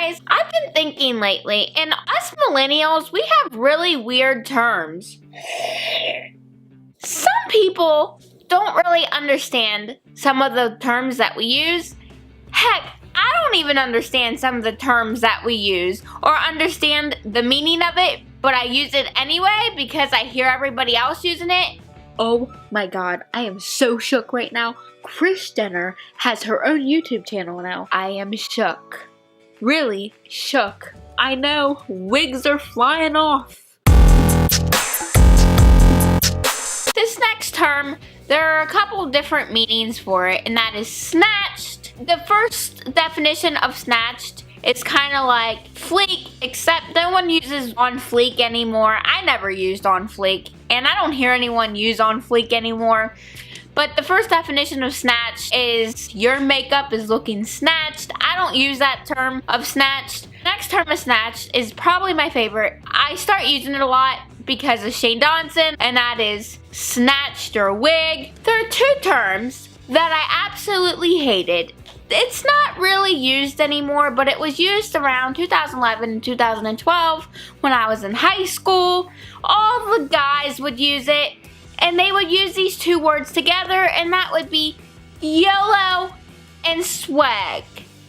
guys, I've been thinking lately, and us millennials, we have really weird terms. Some people don't really understand some of the terms that we use. Heck, I don't even understand some of the terms that we use or understand the meaning of it, but I use it anyway because I hear everybody else using it. Oh my god, I am so shook right now. Kris Jenner has her own YouTube channel now. I am shook. Really shook. I know, wigs are flying off. This next term, there are a couple different meanings for it, and that is snatched. The first definition of snatched is kind of like fleek, except no one uses on fleek anymore. I never used on fleek, and I don't hear anyone use on fleek anymore. But the first definition of snatched is your makeup is looking snatched. I don't use that term of snatched. Next term of snatched is probably my favorite. I start using it a lot because of Shane Dawson, and that is snatched or wig. There are two terms that I absolutely hated. It's not really used anymore, but it was used around 2011 and 2012 when I was in high school. All the guys would use it, and they would use these two words together, and that would be YOLO and swag,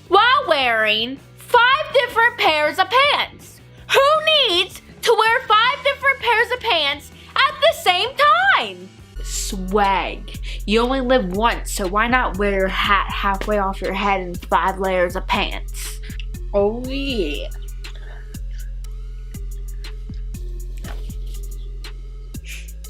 while wearing 5 different pairs of pants. Who needs to wear 5 different pairs of pants at the same time? Swag. You only live once, so why not wear your hat halfway off your head and 5 layers of pants? Oh yeah.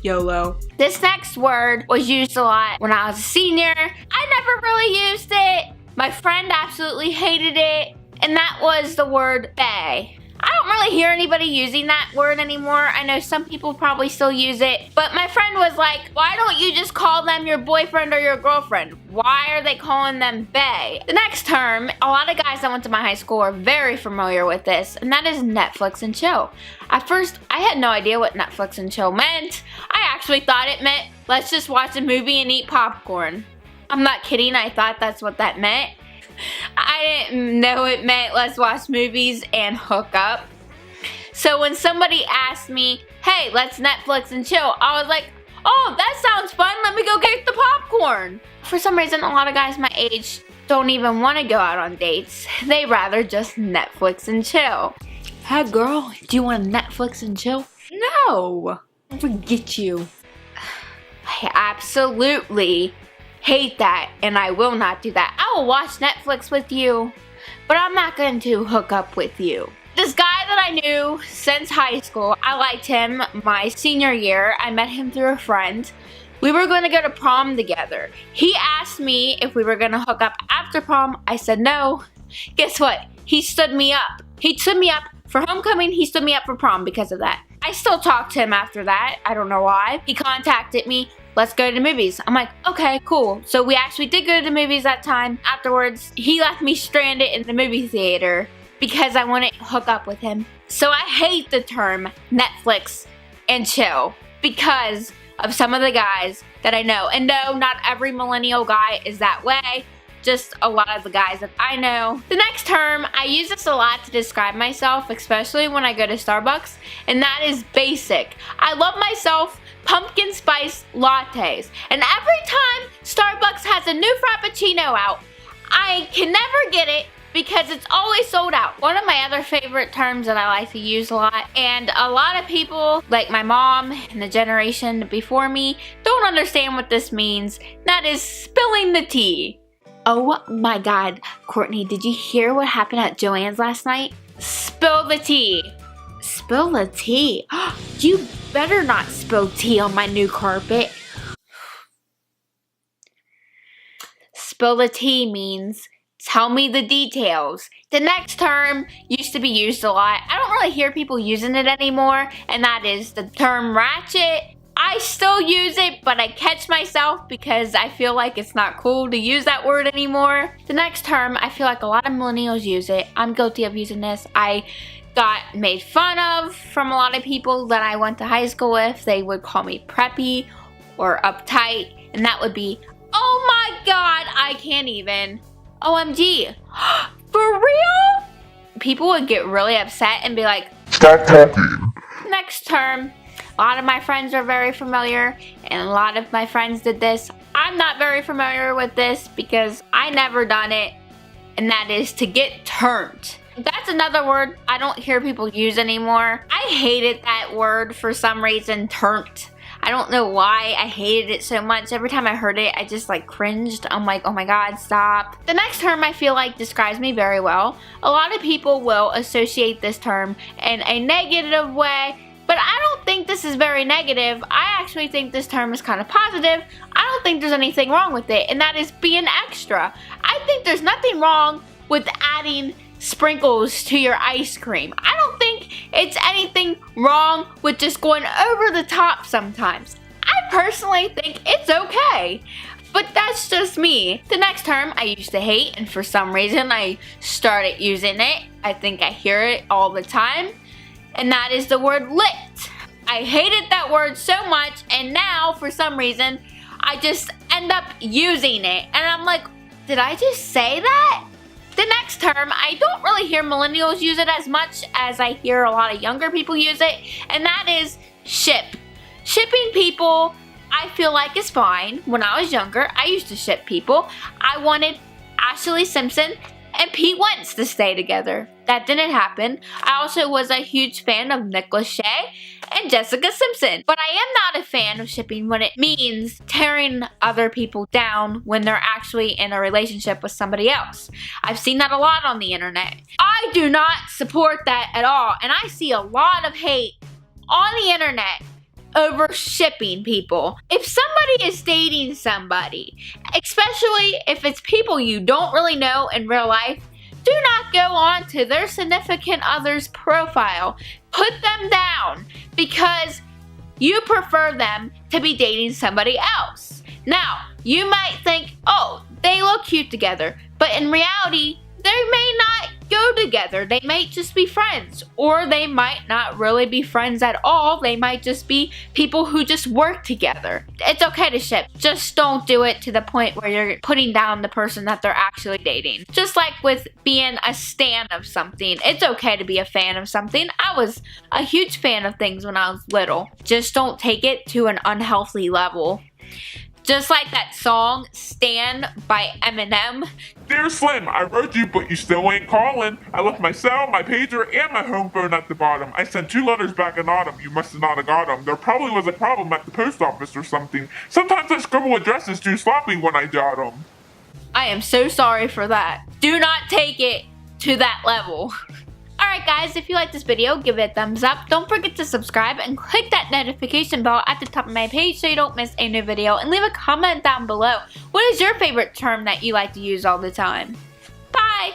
YOLO. This next word was used a lot when I was a senior. I never really used it. My friend absolutely hated it, and that was the word bae. I don't really hear anybody using that word anymore. I know some people probably still use it, but my friend was like, why don't you just call them your boyfriend or your girlfriend? Why are they calling them bae? The next term, a lot of guys that went to my high school are very familiar with this, and that is Netflix and chill. At first, I had no idea what Netflix and chill meant. I actually thought it meant, let's just watch a movie and eat popcorn. I'm not kidding, I thought that's what that meant. I didn't know it meant let's watch movies and hook up. So when somebody asked me, hey, let's Netflix and chill, I was like, oh, that sounds fun, let me go get the popcorn. For some reason, a lot of guys my age don't even want to go out on dates. They rather just Netflix and chill. Hey girl, do you want to Netflix and chill? No, forget you. I absolutely hate that, and I will not do that. I will watch Netflix with you, but I'm not going to hook up with you. This guy that I knew since high school, I liked him my senior year. I met him through a friend. We were going to go to prom together. He asked me if we were going to hook up after prom. I said no. Guess what? He stood me up. He stood me up for homecoming. He stood me up for prom because of that. I still talk to him after that. I don't know why. He contacted me. Let's go to the movies. I'm like, okay, cool. So we actually did go to the movies that time. Afterwards, he left me stranded in the movie theater because I wouldn't hook up with him. So I hate the term Netflix and chill because of some of the guys that I know. And no, not every millennial guy is that way. Just a lot of the guys that I know. The next term, I use this a lot to describe myself, especially when I go to Starbucks, and that is basic. I love myself pumpkin spice lattes, and every time Starbucks has a new Frappuccino out, I can never get it because it's always sold out. One of my other favorite terms that I like to use a lot, and a lot of people, like my mom and the generation before me, don't understand what this means. That is spilling the tea. Oh my god, Courtney, did you hear what happened at Joann's last night? Spill the tea. Spill the tea? You better not spill tea on my new carpet. Spill the tea means tell me the details. The next term used to be used a lot. I don't really hear people using it anymore, and that is the term ratchet. I still use it, but I catch myself because I feel like it's not cool to use that word anymore. The next term, I feel like a lot of millennials use it. I'm guilty of using this. I got made fun of from a lot of people that I went to high school with. They would call me preppy or uptight, and that would be, oh my god, I can't even. OMG. For real? people would get really upset and be like, "Stop talking." Next term, a lot of my friends are very familiar, and a lot of my friends did this. I'm not very familiar with this because I never done it, and that is to get turned. That's another word I don't hear people use anymore. I hated that word for some reason, turned. I don't know why I hated it so much. Every time I heard it, I just like cringed. I'm like, oh my god, stop. The next term I feel like describes me very well. A lot of people will associate this term in a negative way, but I don't think this is very negative. I actually think this term is kind of positive. I don't think there's anything wrong with it, and that is being extra. I think there's nothing wrong with adding sprinkles to your ice cream. I don't think it's anything wrong with just going over the top sometimes. I personally think it's okay, but that's just me. The next term I used to hate, and for some reason I started using it. I think I hear it all the time, and that is the word lit. I hated that word so much, and now for some reason I just end up using it, and I'm like, did I just say that? The next term, I don't really hear millennials use it as much as I hear a lot of younger people use it, and that is ship. Shipping people, I feel like is fine. When I was younger, I used to ship people. I wanted Ashley Simpson and Pete Wentz to stay together. That didn't happen. I also was a huge fan of Nick Lachey and Jessica Simpson. But I am not a fan of shipping when it means tearing other people down when they're actually in a relationship with somebody else. I've seen that a lot on the internet. I do not support that at all, and I see a lot of hate on the internet over shipping people. If somebody is dating somebody, especially if it's people you don't really know in real life, do not go on to their significant other's profile. Put them down because you prefer them to be dating somebody else. Now, you might think, oh, they look cute together, but in reality, they may not go together. They might just be friends, or they might not really be friends at all. They might just be people who just work together. It's okay to ship. Just don't do it to the point where you're putting down the person that they're actually dating. Just like with being a stan of something. It's okay to be a fan of something. I was a huge fan of things when I was little. Just don't take it to an unhealthy level. Just like that song, Stan by Eminem. "Dear Slim, I wrote you, but you still ain't calling. I left my cell, my pager, and my home phone at the bottom. I sent 2 letters back in autumn. You must have not have got them. There probably was a problem at the post office or something. Sometimes I scribble addresses too sloppy when I jot them." I am so sorry for that. Do not take it to that level. Alright guys, if you like this video, give it a thumbs up. Don't forget to subscribe and click that notification bell at the top of my page so you don't miss a new video. And leave a comment down below. What is your favorite term that you like to use all the time? Bye!